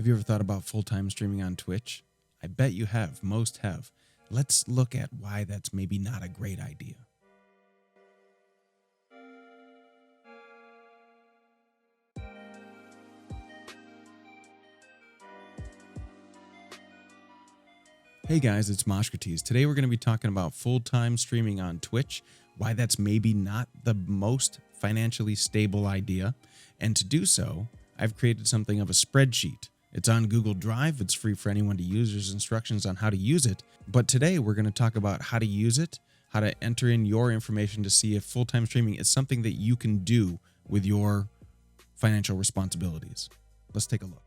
Have you ever thought about full-time streaming on Twitch? I bet you have. Most have. Let's look at why that's maybe not a great idea. Hey guys, it's Moshkrates. Today we're going to be talking about full-time streaming on Twitch, why that's maybe not the most financially stable idea, and to do so, I've created something of a spreadsheet. It's on Google Drive, it's free for anyone to use, there's instructions on how to use it, but today we're going to talk about how to use it, how to enter in your information to see if full-time streaming is something that you can do with your financial responsibilities. Let's take a look.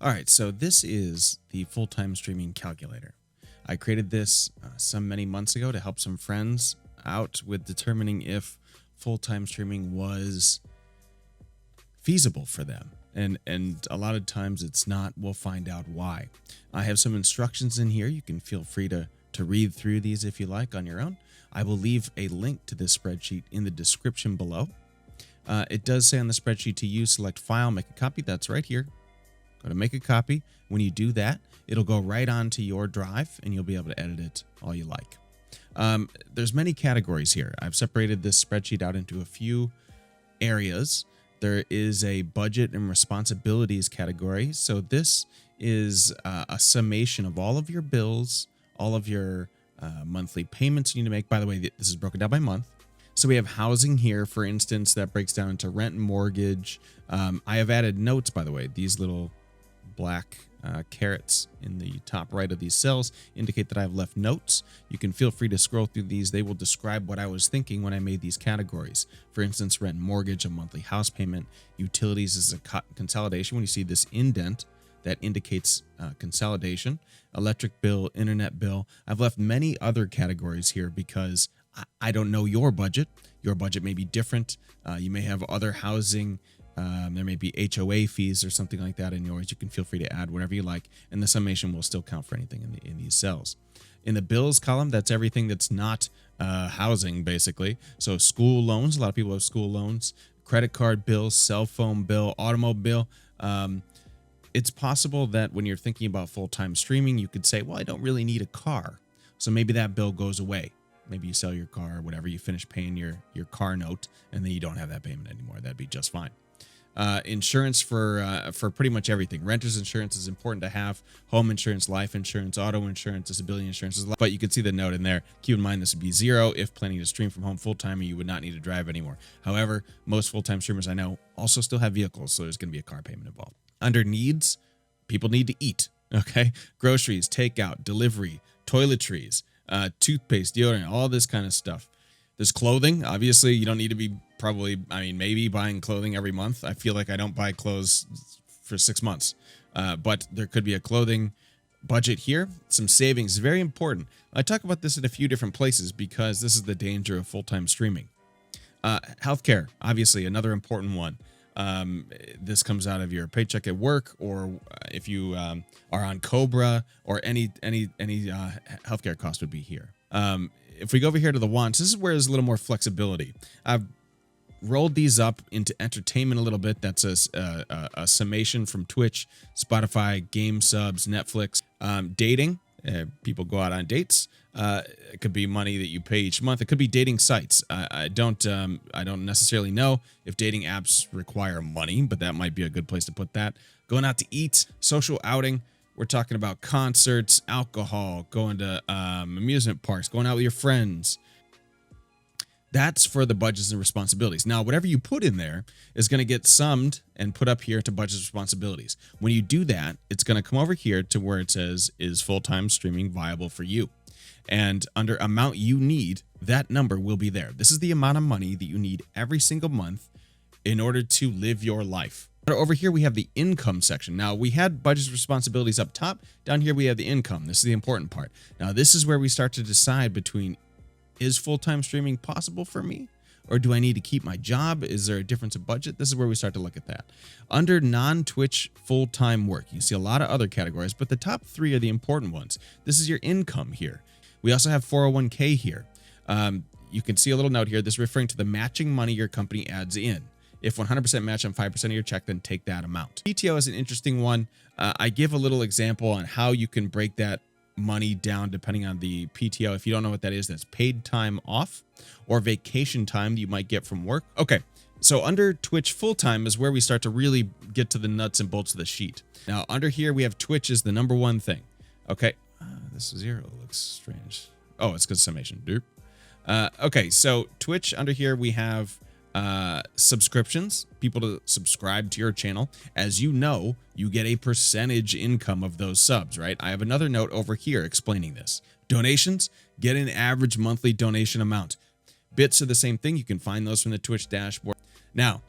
All right, so this is the full-time streaming calculator. I created this many months ago to help some friends out with determining if full-time streaming was feasible for them. And a lot of times it's not. We'll find out why. I have some instructions in here. You can feel free to read through these if you like on your own. I will leave a link to this spreadsheet in the description below. It does say on the spreadsheet to use, select file, make a copy. That's right here. Go to make a copy. When you do that, it'll go right onto your drive and you'll be able to edit it all you like. There's many categories here. I've separated this spreadsheet out into a few areas. There is a budget and responsibilities category. So this is a summation of all of your bills, all of your monthly payments you need to make. By the way, this is broken down by month. So we have housing here, for instance, that breaks down into rent and mortgage. I have added notes, by the way. These little black carrots in the top right of these cells indicate that I've left notes. You can feel free to scroll through these. They will describe what I was thinking when I made these categories. For instance, rent and mortgage, a monthly house payment. Utilities is a consolidation. When you see this indent, that indicates consolidation. Electric bill, internet bill. I've left many other categories here because I don't know your budget. Your budget may be different. You may have other housing. There may be HOA fees or something like that in yours. You can feel free to add whatever you like, and the summation will still count for anything in these cells. In the bills column, that's everything that's not housing, basically. So school loans, a lot of people have school loans, credit card bills, cell phone bill, automobile. It's possible that when you're thinking about full-time streaming, you could say, well, I don't really need a car. So maybe that bill goes away. Maybe you sell your car or whatever, you finish paying your car note, and then you don't have that payment anymore. That'd be just fine. Insurance for pretty much everything. Renter's insurance is important to have. Home insurance, life insurance, auto insurance, disability insurance. But you can see the note in there. Keep in mind this would be 0 if planning to stream from home full-time, or you would not need to drive anymore. However, most full-time streamers I know also still have vehicles, so there's going to be a car payment involved. Under needs, people need to eat. Okay, groceries, takeout, delivery, toiletries, toothpaste, deodorant, all this kind of stuff. There's clothing. Obviously, you don't need to be maybe buying clothing every month. I feel like I don't buy clothes for 6 months, but there could be a clothing budget here. Some savings is very important. I talk about this in a few different places because this is the danger of full-time streaming. Healthcare, obviously, another important one. This comes out of your paycheck at work, or if you are on Cobra, or any healthcare cost would be here. If we go over here to the wants, this is where there's a little more flexibility. I've rolled these up into entertainment a little bit. That's a summation from Twitch, Spotify, game subs, Netflix. Dating, people go out on dates. It could be money that you pay each month. It could be dating sites. I don't necessarily know if dating apps require money, but that might be a good place to put that. Going out to eat, social outing. We're talking about concerts, alcohol, going to amusement parks, going out with your friends. That's for the budgets and responsibilities. Now, whatever you put in there is going to get summed and put up here to budgets and responsibilities. When you do that, it's going to come over here to where it says, is full-time streaming viable for you? And under amount you need, that number will be there. This is the amount of money that you need every single month in order to live your life. Over here, we have the income section. Now, we had budgets and responsibilities up top. Down here, we have the income. This is the important part. Now, this is where we start to decide between, is full-time streaming possible for me? Or do I need to keep my job? Is there a difference in budget? This is where we start to look at that. Under non-Twitch full-time work, you see a lot of other categories, but the top 3 are the important ones. This is your income here. We also have 401k here. You can see a little note here. This is referring to the matching money your company adds in. If 100% match on 5% of your check, then take that amount. PTO is an interesting one. I give a little example on how you can break that money down depending on the PTO. If you don't know what that is, that's paid time off or vacation time that you might get from work. Okay, so under Twitch full-time is where we start to really get to the nuts and bolts of the sheet. Now under here we have Twitch is the #1 thing. Okay, this 0 looks strange. Oh, it's because summation. Derp. Okay, so Twitch under here we have subscriptions, people to subscribe to your channel. As you know, you get a percentage income of those subs, right? I have another note over here explaining this. Donations, get an average monthly donation amount. Bits are the same thing. You can find those from the Twitch dashboard. Now,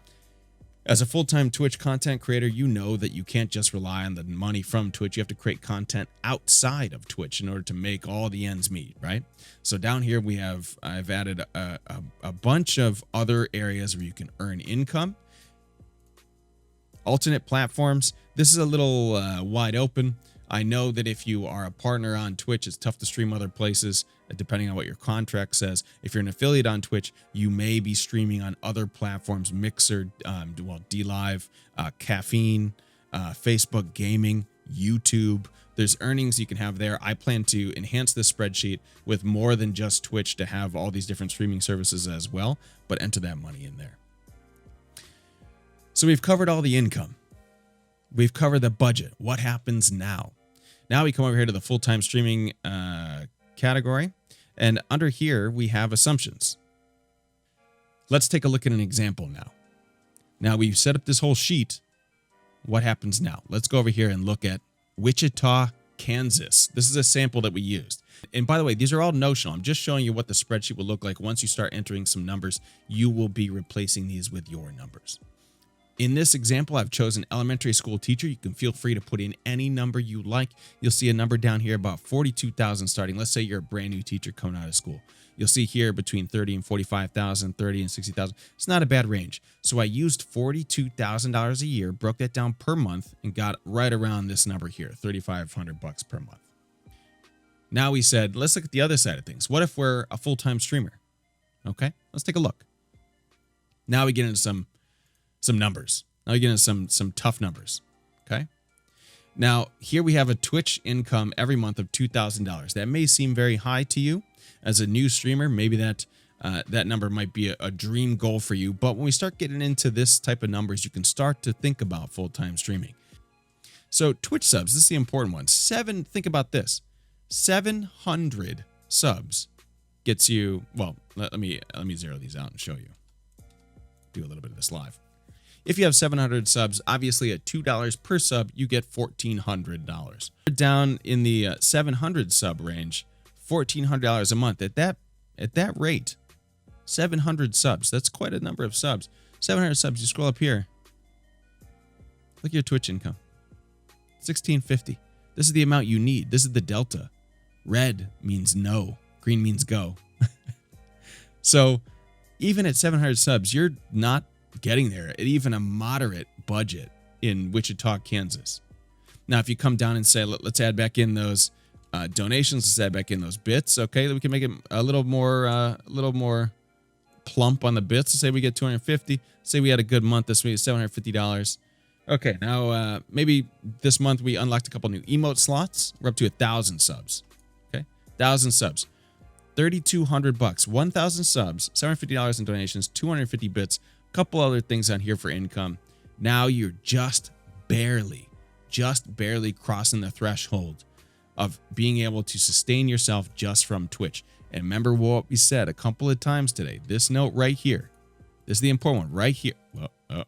as a full-time Twitch content creator, you know that you can't just rely on the money from Twitch. You have to create content outside of Twitch in order to make all the ends meet, right? So down here I've added a bunch of other areas where you can earn income. Alternate platforms. This is a little wide open. I know that if you are a partner on Twitch, it's tough to stream other places, depending on what your contract says. If you're an affiliate on Twitch, you may be streaming on other platforms, Mixer, DLive, Caffeine, Facebook Gaming, YouTube. There's earnings you can have there. I plan to enhance this spreadsheet with more than just Twitch to have all these different streaming services as well, but enter that money in there. So we've covered all the income. We've covered the budget. What happens now? Now we come over here to the full-time streaming category. And under here, we have assumptions. Let's take a look at an example now. Now we've set up this whole sheet. What happens now? Let's go over here and look at Wichita, Kansas. This is a sample that we used. And by the way, these are all notional. I'm just showing you what the spreadsheet will look like. Once you start entering some numbers, you will be replacing these with your numbers. In this example, I've chosen elementary school teacher. You can feel free to put in any number you like. You'll see a number down here about 42,000 starting. Let's say you're a brand new teacher coming out of school. You'll see here between 30 and 45,000, 30 and 60,000. It's not a bad range. So I used $42,000 a year, broke that down per month, and got right around this number here, $3,500 per month. Now we said, let's look at the other side of things. What if we're a full-time streamer? Okay, let's take a look. Now we get into some numbers. Now we get into some tough numbers. Okay. Now here we have a Twitch income every month of $2,000. That may seem very high to you as a new streamer. Maybe that number might be a dream goal for you. But when we start getting into this type of numbers, you can start to think about full-time streaming. So Twitch subs, this is the important one. Think about this. 700 subs gets you, well, let me zero these out and show you. Do a little bit of this live. If you have 700 subs, obviously at $2 per sub, you get $1,400. Down in the 700 sub range, $1,400 a month. At that rate, 700 subs. That's quite a number of subs. 700 subs. You scroll up here. Look at your Twitch income. $1,650. This is the amount you need. This is the delta. Red means no. Green means go. So even at 700 subs, you're not getting there at even a moderate budget in Wichita, Kansas. Now, if you come down and say, let's add back in those donations, let's add back in those bits. Okay, we can make it a little more plump on the bits. Let's say we get 250. Say we had a good month this week, $750. Okay, now maybe this month we unlocked a couple new emote slots. We're up to 1,000 subs. Okay, 1,000 subs, $3,200, 1,000 subs, $750 in donations, 250 bits. Couple other things on here for income. Now you're just barely crossing the threshold of being able to sustain yourself just from Twitch. And remember what we said a couple of times today. This note right here. This is the important one right here. This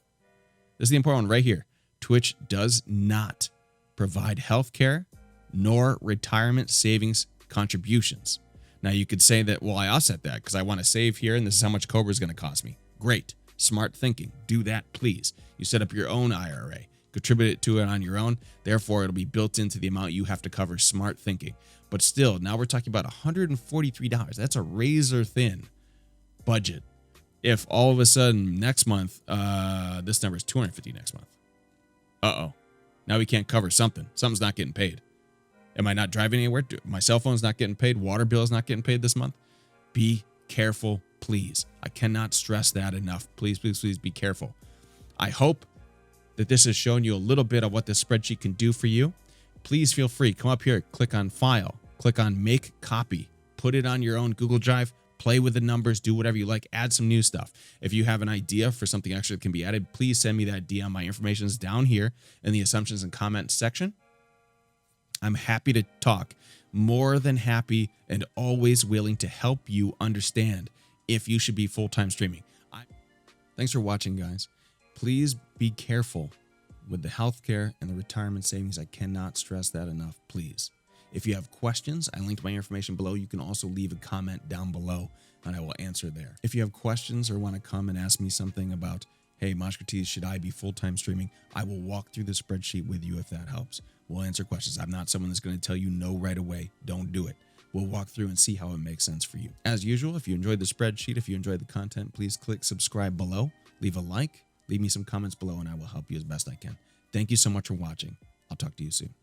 is the important one right here. Twitch does not provide healthcare nor retirement savings contributions. Now you could say that, well, I offset that because I want to save here and this is how much Cobra is going to cost me. Great. Smart thinking. Do that, please. You set up your own IRA. Contribute to it on your own. Therefore, it'll be built into the amount you have to cover. Smart thinking. But still, now we're talking about $143. That's a razor thin budget. If all of a sudden next month, this number is $250 next month. Uh-oh. Now we can't cover something. Something's not getting paid. Am I not driving anywhere? My cell phone's not getting paid. Water bill is not getting paid this month. Be careful, please. I cannot stress that enough. Please, please, please be careful. I hope that this has shown you a little bit of what this spreadsheet can do for you. Please feel free, come up here, click on File, click on Make Copy, put it on your own Google Drive, play with the numbers, do whatever you like, add some new stuff. If you have an idea for something extra that can be added, please send me that DM. My information is down here in the assumptions and comments section. I'm happy to talk, more than happy and always willing to help you understand if you should be full-time streaming. Thanks for watching, guys. Please be careful with the healthcare and the retirement savings. I cannot stress that enough, please. If you have questions, I linked my information below. You can also leave a comment down below and I will answer there. If you have questions or want to come and ask me something about, hey, Mashkertees, should I be full-time streaming? I will walk through the spreadsheet with you if that helps. We'll answer questions. I'm not someone that's going to tell you no right away. Don't do it. We'll walk through and see how it makes sense for you. As usual, if you enjoyed the spreadsheet, if you enjoyed the content, please click subscribe below, leave a like, leave me some comments below, and I will help you as best I can. Thank you so much for watching. I'll talk to you soon.